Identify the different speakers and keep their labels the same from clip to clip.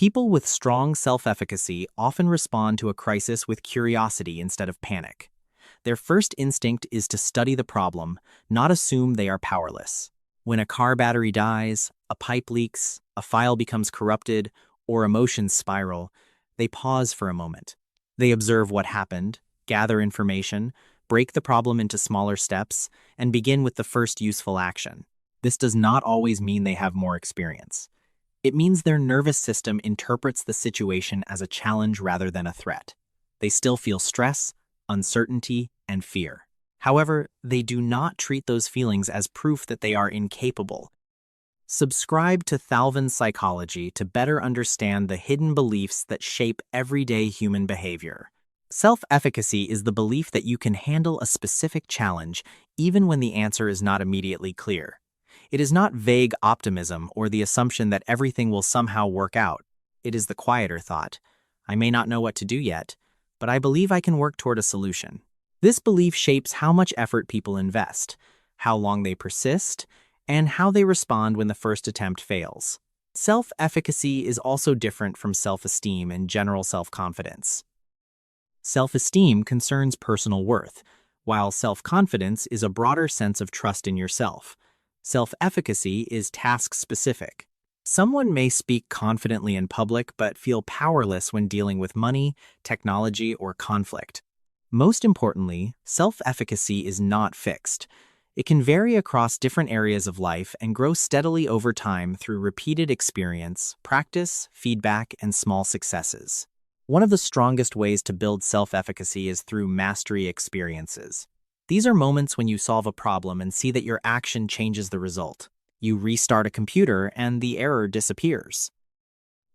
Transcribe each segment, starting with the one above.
Speaker 1: People with strong self-efficacy often respond to a crisis with curiosity instead of panic. Their first instinct is to study the problem, not assume they are powerless. When a car battery dies, a pipe leaks, a file becomes corrupted, or emotions spiral, they pause for a moment. They observe what happened, gather information, break the problem into smaller steps, and begin with the first useful action. This does not always mean they have more experience. It means their nervous system interprets the situation as a challenge rather than a threat. They still feel stress, uncertainty, and fear. However, they do not treat those feelings as proof that they are incapable. Subscribe to Thalvin's Psychology to better understand the hidden beliefs that shape everyday human behavior. Self-efficacy is the belief that you can handle a specific challenge even when the answer is not immediately clear. It is not vague optimism or the assumption that everything will somehow work out. It is the quieter thought, I may not know what to do yet, but I believe I can work toward a solution. This belief shapes how much effort people invest, how long they persist, and how they respond when the first attempt fails. Self-efficacy is also different from self-esteem and general self-confidence. Self-esteem concerns personal worth, while self-confidence is a broader sense of trust in yourself. Self-efficacy is task-specific. Someone may speak confidently in public but feel powerless when dealing with money, technology, or conflict. Most importantly, self-efficacy is not fixed. It can vary across different areas of life and grow steadily over time through repeated experience, practice, feedback, and small successes. One of the strongest ways to build self-efficacy is through mastery experiences. These are moments when you solve a problem and see that your action changes the result. You restart a computer and the error disappears.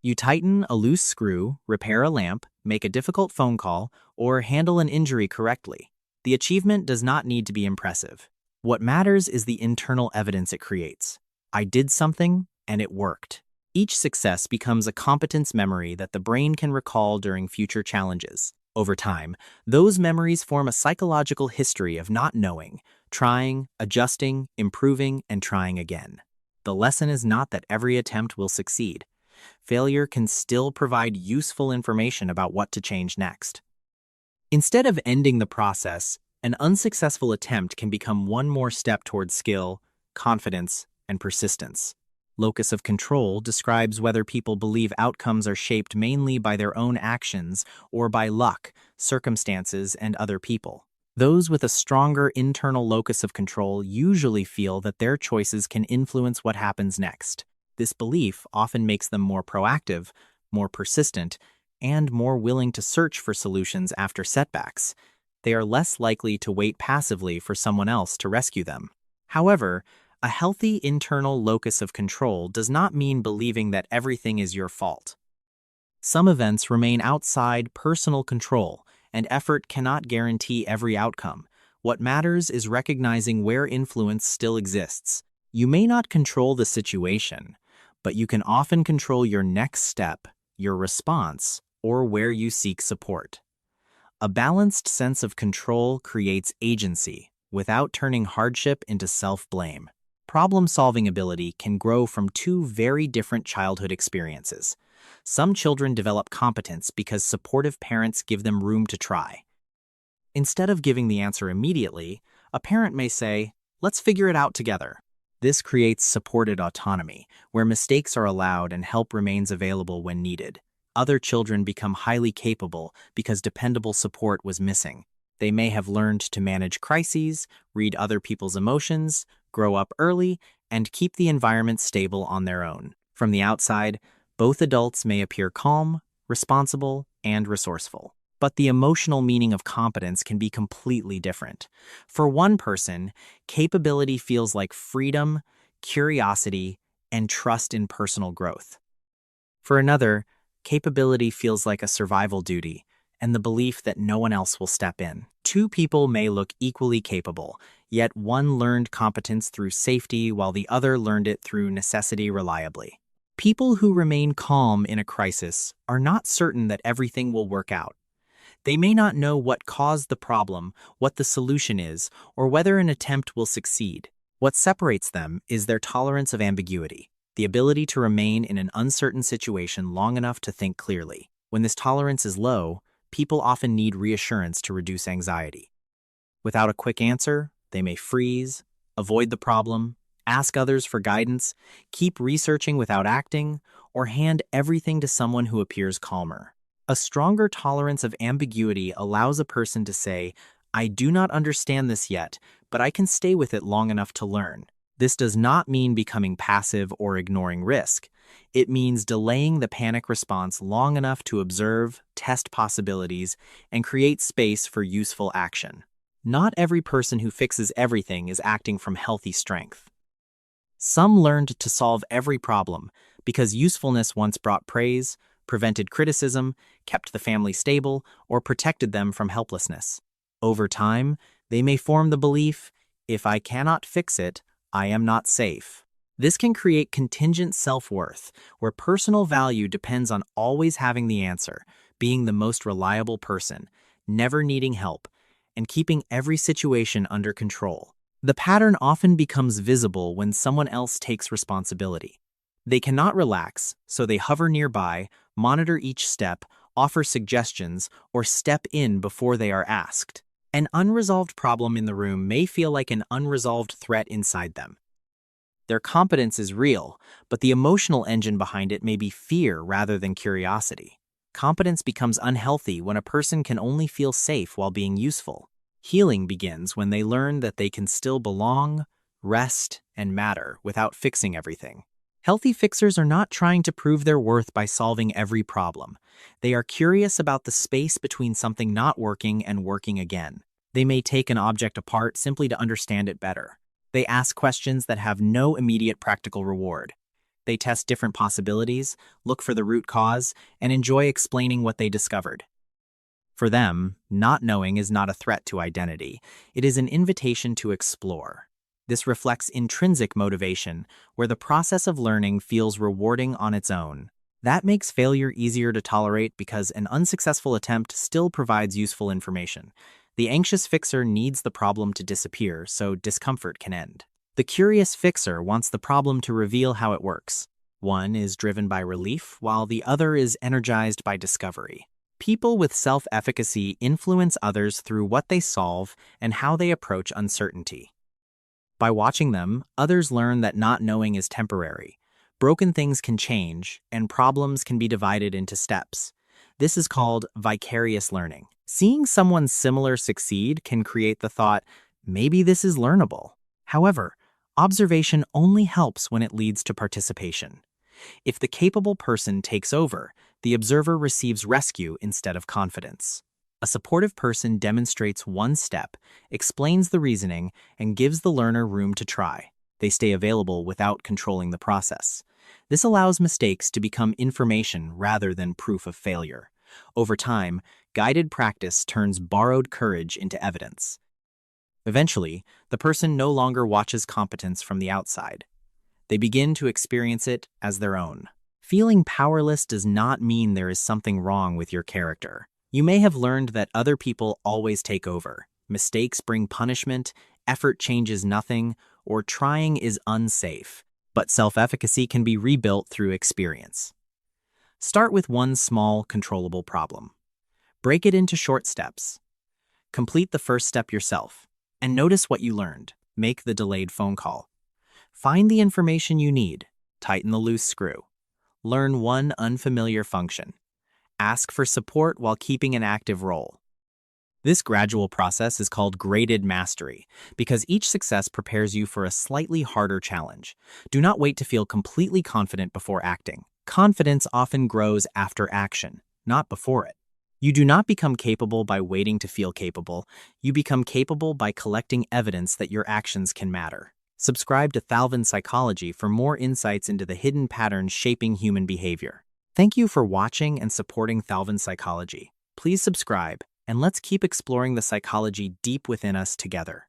Speaker 1: You tighten a loose screw, repair a lamp, make a difficult phone call, or handle an injury correctly. The achievement does not need to be impressive. What matters is the internal evidence it creates. I did something, and it worked. Each success becomes a competence memory that the brain can recall during future challenges. Over time, those memories form a psychological history of not knowing, trying, adjusting, improving, and trying again. The lesson is not that every attempt will succeed. Failure can still provide useful information about what to change next. Instead of ending the process, an unsuccessful attempt can become one more step towards skill, confidence, and persistence. Locus of control describes whether people believe outcomes are shaped mainly by their own actions or by luck, circumstances, and other people. Those with a stronger internal locus of control usually feel that their choices can influence what happens next. This belief often makes them more proactive, more persistent, and more willing to search for solutions after setbacks. They are less likely to wait passively for someone else to rescue them. However, a healthy internal locus of control does not mean believing that everything is your fault. Some events remain outside personal control, and effort cannot guarantee every outcome. What matters is recognizing where influence still exists. You may not control the situation, but you can often control your next step, your response, or where you seek support. A balanced sense of control creates agency without turning hardship into self-blame. Problem-solving ability can grow from two very different childhood experiences. Some children develop competence because supportive parents give them room to try. Instead of giving the answer immediately, a parent may say, "Let's figure it out together." This creates supported autonomy, where mistakes are allowed and help remains available when needed. Other children become highly capable because dependable support was missing. They may have learned to manage crises, read other people's emotions, grow up early, and keep the environment stable on their own. From the outside, both adults may appear calm, responsible, and resourceful. But the emotional meaning of competence can be completely different. For one person, capability feels like freedom, curiosity, and trust in personal growth. For another, capability feels like a survival duty and the belief that no one else will step in. Two people may look equally capable, yet one learned competence through safety while the other learned it through necessity reliably. People who remain calm in a crisis are not certain that everything will work out. They may not know what caused the problem, what the solution is, or whether an attempt will succeed. What separates them is their tolerance of ambiguity. the ability to remain in an uncertain situation long enough to think clearly. When this tolerance is low, people often need reassurance to reduce anxiety. Without a quick answer, they may freeze, avoid the problem, ask others for guidance, keep researching without acting, or hand everything to someone who appears calmer. A stronger tolerance of ambiguity allows a person to say, "I do not understand this yet, but I can stay with it long enough to learn." This does not mean becoming passive or ignoring risk. It means delaying the panic response long enough to observe, test possibilities, and create space for useful action. Not every person who fixes everything is acting from healthy strength. Some learned to solve every problem because usefulness once brought praise, prevented criticism, kept the family stable, or protected them from helplessness. Over time, they may form the belief, "If I cannot fix it, I am not safe." This can create contingent self-worth, where personal value depends on always having the answer, being the most reliable person, never needing help, and keeping every situation under control. The pattern often becomes visible when someone else takes responsibility. They cannot relax, so they hover nearby, monitor each step, offer suggestions, or step in before they are asked. An unresolved problem in the room may feel like an unresolved threat inside them. Their competence is real, but the emotional engine behind it may be fear rather than curiosity. Competence becomes unhealthy when a person can only feel safe while being useful. Healing begins when they learn that they can still belong, rest, and matter without fixing everything. Healthy fixers are not trying to prove their worth by solving every problem. They are curious about the space between something not working and working again. They may take an object apart simply to understand it better. They ask questions that have no immediate practical reward. They test different possibilities, look for the root cause, and enjoy explaining what they discovered. For them, not knowing is not a threat to identity. It is an invitation to explore. This reflects intrinsic motivation, where the process of learning feels rewarding on its own. That makes failure easier to tolerate because an unsuccessful attempt still provides useful information. The anxious fixer needs the problem to disappear so discomfort can end. The curious fixer wants the problem to reveal how it works. One is driven by relief, while the other is energized by discovery. People with self-efficacy influence others through what they solve and how they approach uncertainty. By watching them, others learn that not knowing is temporary. Broken things can change, and problems can be divided into steps. This is called vicarious learning. Seeing someone similar succeed can create the thought, maybe this is learnable. However, observation only helps when it leads to participation. If the capable person takes over, the observer receives rescue instead of confidence. A supportive person demonstrates one step, explains the reasoning, and gives the learner room to try. They stay available without controlling the process. This allows mistakes to become information rather than proof of failure. Over time, guided practice turns borrowed courage into evidence. Eventually, the person no longer watches competence from the outside. They begin to experience it as their own. Feeling powerless does not mean there is something wrong with your character. You may have learned that other people always take over. Mistakes bring punishment, effort changes nothing, or trying is unsafe. But self-efficacy can be rebuilt through experience. Start with one small, controllable problem. Break it into short steps. Complete the first step yourself, and notice what you learned. Make the delayed phone call. Find the information you need. Tighten the loose screw. Learn one unfamiliar function. Ask for support while keeping an active role. This gradual process is called graded mastery because each success prepares you for a slightly harder challenge. Do not wait to feel completely confident before acting. Confidence often grows after action, not before it. You do not become capable by waiting to feel capable. You become capable by collecting evidence that your actions can matter. Subscribe to Thalvin Psychology for more insights into the hidden patterns shaping human behavior. Thank you for watching and supporting Thalvin Psychology. Please subscribe, and let's keep exploring the psychology deep within us together.